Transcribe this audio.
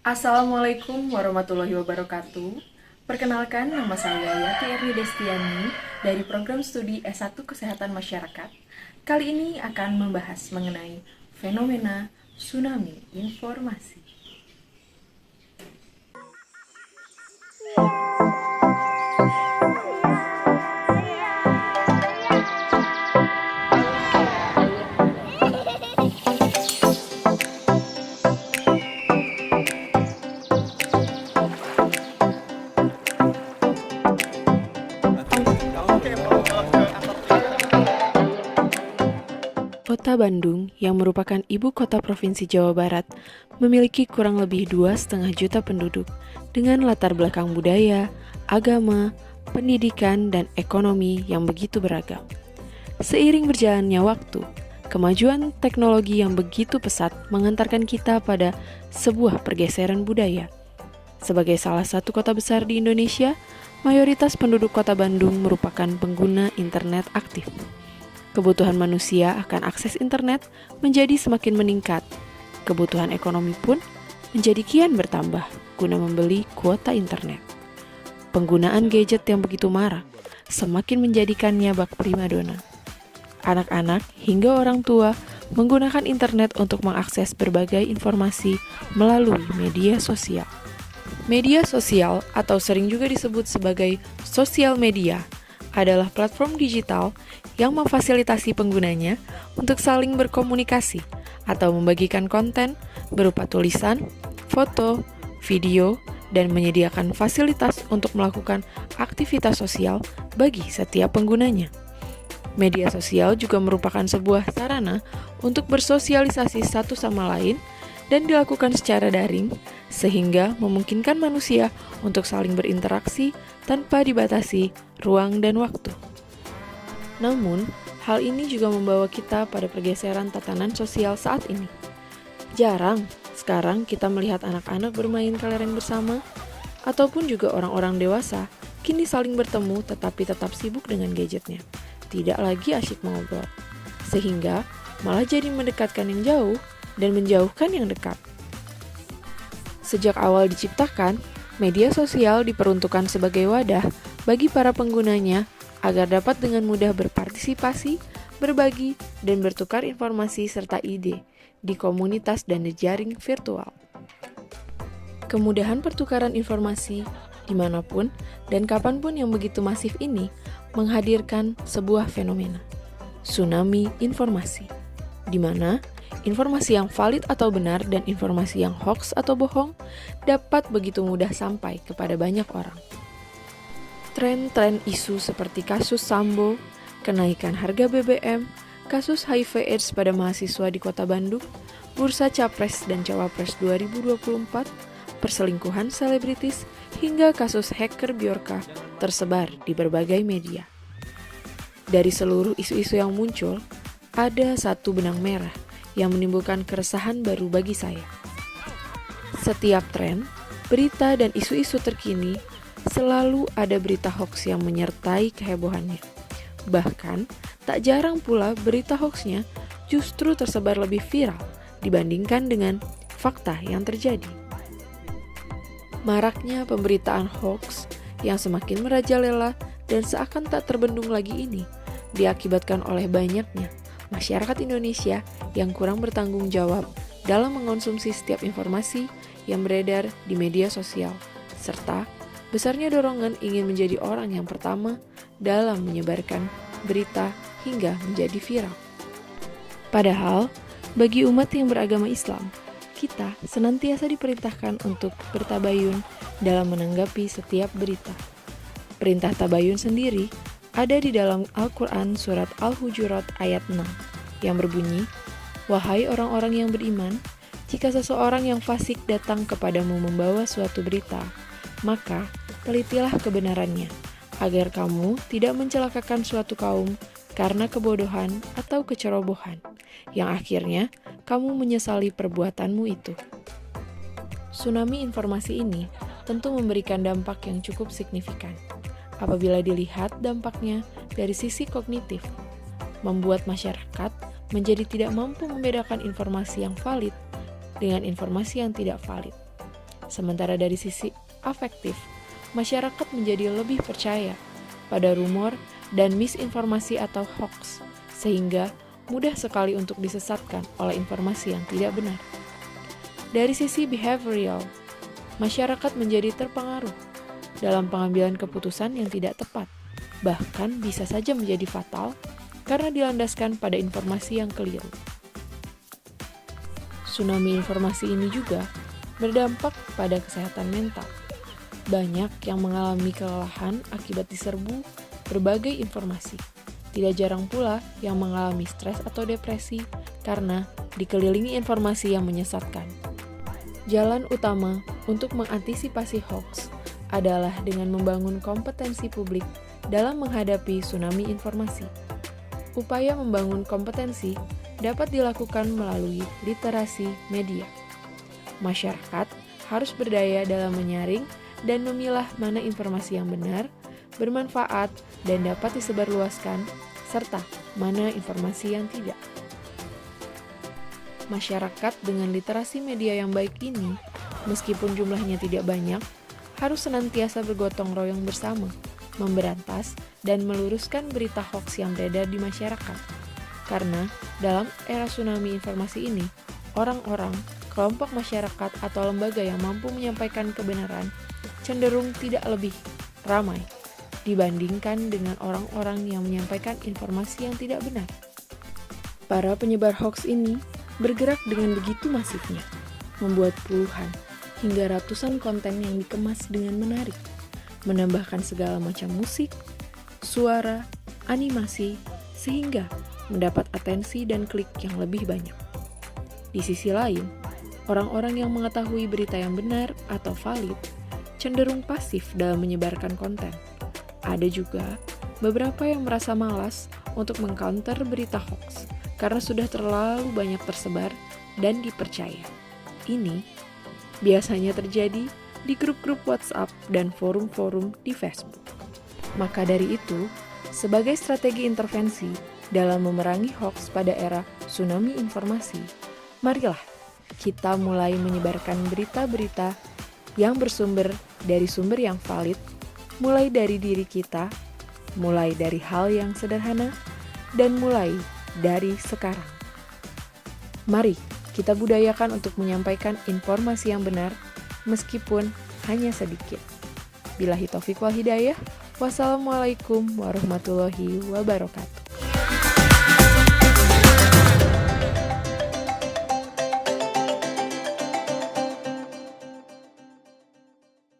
Assalamualaikum warahmatullahi wabarakatuh. Perkenalkan, nama saya Yati Erni Destiani dari program studi S1 Kesehatan Masyarakat. Kali ini akan membahas mengenai fenomena tsunami informasi. Kota Bandung, yang merupakan ibu kota Provinsi Jawa Barat, memiliki kurang lebih 2,5 juta penduduk dengan latar belakang budaya, agama, pendidikan, dan ekonomi yang begitu beragam. Seiring berjalannya waktu, kemajuan teknologi yang begitu pesat mengantarkan kita pada sebuah pergeseran budaya. Sebagai salah satu kota besar di Indonesia, mayoritas penduduk kota Bandung merupakan pengguna internet aktif. Kebutuhan manusia akan akses internet menjadi semakin meningkat. Kebutuhan ekonomi pun menjadi kian bertambah guna membeli kuota internet. Penggunaan gadget yang begitu marak semakin menjadikannya bak primadona. Anak-anak hingga orang tua menggunakan internet untuk mengakses berbagai informasi melalui media sosial. Media sosial atau sering juga disebut sebagai sosial media adalah platform digital yang memfasilitasi penggunanya untuk saling berkomunikasi atau membagikan konten berupa tulisan, foto, video, dan menyediakan fasilitas untuk melakukan aktivitas sosial bagi setiap penggunanya. Media sosial juga merupakan sebuah sarana untuk bersosialisasi satu sama lain dan dilakukan secara daring, sehingga memungkinkan manusia untuk saling berinteraksi tanpa dibatasi ruang dan waktu. Namun, hal ini juga membawa kita pada pergeseran tatanan sosial saat ini. Jarang sekarang kita melihat anak-anak bermain kelereng bersama, ataupun juga orang-orang dewasa kini saling bertemu tetapi tetap sibuk dengan gadgetnya. Tidak lagi asyik mengobrol, sehingga malah jadi mendekatkan yang jauh dan menjauhkan yang dekat. Sejak awal diciptakan, media sosial diperuntukkan sebagai wadah bagi para penggunanya agar dapat dengan mudah berpartisipasi, berbagi, dan bertukar informasi serta ide di komunitas dan jejaring virtual. Kemudahan pertukaran informasi dimanapun dan kapanpun yang begitu masif ini menghadirkan sebuah fenomena, tsunami informasi, di mana informasi yang valid atau benar dan informasi yang hoax atau bohong dapat begitu mudah sampai kepada banyak orang. Tren-tren isu seperti kasus Sambo, kenaikan harga BBM, kasus HIV/AIDS pada mahasiswa di Kota Bandung, bursa Capres dan Cawapres 2024, perselingkuhan selebritis, hingga kasus hacker Bjorka tersebar di berbagai media. Dari seluruh isu-isu yang muncul, ada satu benang merah yang menimbulkan keresahan baru bagi saya. Setiap tren, berita, dan isu-isu terkini selalu ada berita hoax yang menyertai kehebohannya. Bahkan, tak jarang pula berita hoaxnya justru tersebar lebih viral dibandingkan dengan fakta yang terjadi. Maraknya pemberitaan hoax yang semakin merajalela dan seakan tak terbendung lagi ini diakibatkan oleh banyaknya masyarakat Indonesia yang kurang bertanggung jawab dalam mengonsumsi setiap informasi yang beredar di media sosial, serta besarnya dorongan ingin menjadi orang yang pertama dalam menyebarkan berita hingga menjadi viral. Padahal, bagi umat yang beragama Islam, kita senantiasa diperintahkan untuk bertabayun dalam menanggapi setiap berita. Perintah tabayun sendiri ada di dalam Al-Quran surat Al-Hujurat ayat 6 yang berbunyi, "Wahai orang-orang yang beriman, jika seseorang yang fasik datang kepadamu membawa suatu berita, maka telitilah kebenarannya, agar kamu tidak mencelakakan suatu kaum karena kebodohan atau kecerobohan, yang akhirnya kamu menyesali perbuatanmu itu." Tsunami informasi ini tentu memberikan dampak yang cukup signifikan. Apabila dilihat dampaknya dari sisi kognitif, membuat masyarakat menjadi tidak mampu membedakan informasi yang valid dengan informasi yang tidak valid. Sementara dari sisi afektif, masyarakat menjadi lebih percaya pada rumor dan misinformasi atau hoax, sehingga mudah sekali untuk disesatkan oleh informasi yang tidak benar. Dari sisi behavioral, masyarakat menjadi terpengaruh dalam pengambilan keputusan yang tidak tepat, bahkan bisa saja menjadi fatal karena dilandaskan pada informasi yang keliru. Tsunami informasi ini juga berdampak pada kesehatan mental. Banyak yang mengalami kelelahan akibat diserbu berbagai informasi. Tidak jarang pula yang mengalami stres atau depresi karena dikelilingi informasi yang menyesatkan. Jalan utama untuk mengantisipasi hoax adalah dengan membangun kompetensi publik dalam menghadapi tsunami informasi. Upaya membangun kompetensi dapat dilakukan melalui literasi media. Masyarakat harus berdaya dalam menyaring dan memilah mana informasi yang benar, bermanfaat, dan dapat disebarluaskan, serta mana informasi yang tidak. Masyarakat dengan literasi media yang baik ini, meskipun jumlahnya tidak banyak, harus senantiasa bergotong royong bersama, memberantas dan meluruskan berita hoax yang beredar di masyarakat. Karena dalam era tsunami informasi ini, orang-orang, kelompok masyarakat atau lembaga yang mampu menyampaikan kebenaran cenderung tidak lebih ramai dibandingkan dengan orang-orang yang menyampaikan informasi yang tidak benar. Para penyebar hoax ini bergerak dengan begitu masifnya, membuat puluhan hingga ratusan konten yang dikemas dengan menarik, menambahkan segala macam musik, suara, animasi, sehingga mendapat atensi dan klik yang lebih banyak. Di sisi lain, orang-orang yang mengetahui berita yang benar atau valid cenderung pasif dalam menyebarkan konten. Ada juga beberapa yang merasa malas untuk mengcounter berita hoax karena sudah terlalu banyak tersebar dan dipercaya. Ini biasanya terjadi di grup-grup WhatsApp dan forum-forum di Facebook. Maka dari itu, sebagai strategi intervensi dalam memerangi hoax pada era tsunami informasi, marilah kita mulai menyebarkan berita-berita yang bersumber dari sumber yang valid, mulai dari diri kita, mulai dari hal yang sederhana, dan mulai dari sekarang. Mari kita budayakan untuk menyampaikan informasi yang benar, meskipun hanya sedikit. Billahi taufiq wal hidayah. Wassalamualaikum warahmatullahi wabarakatuh.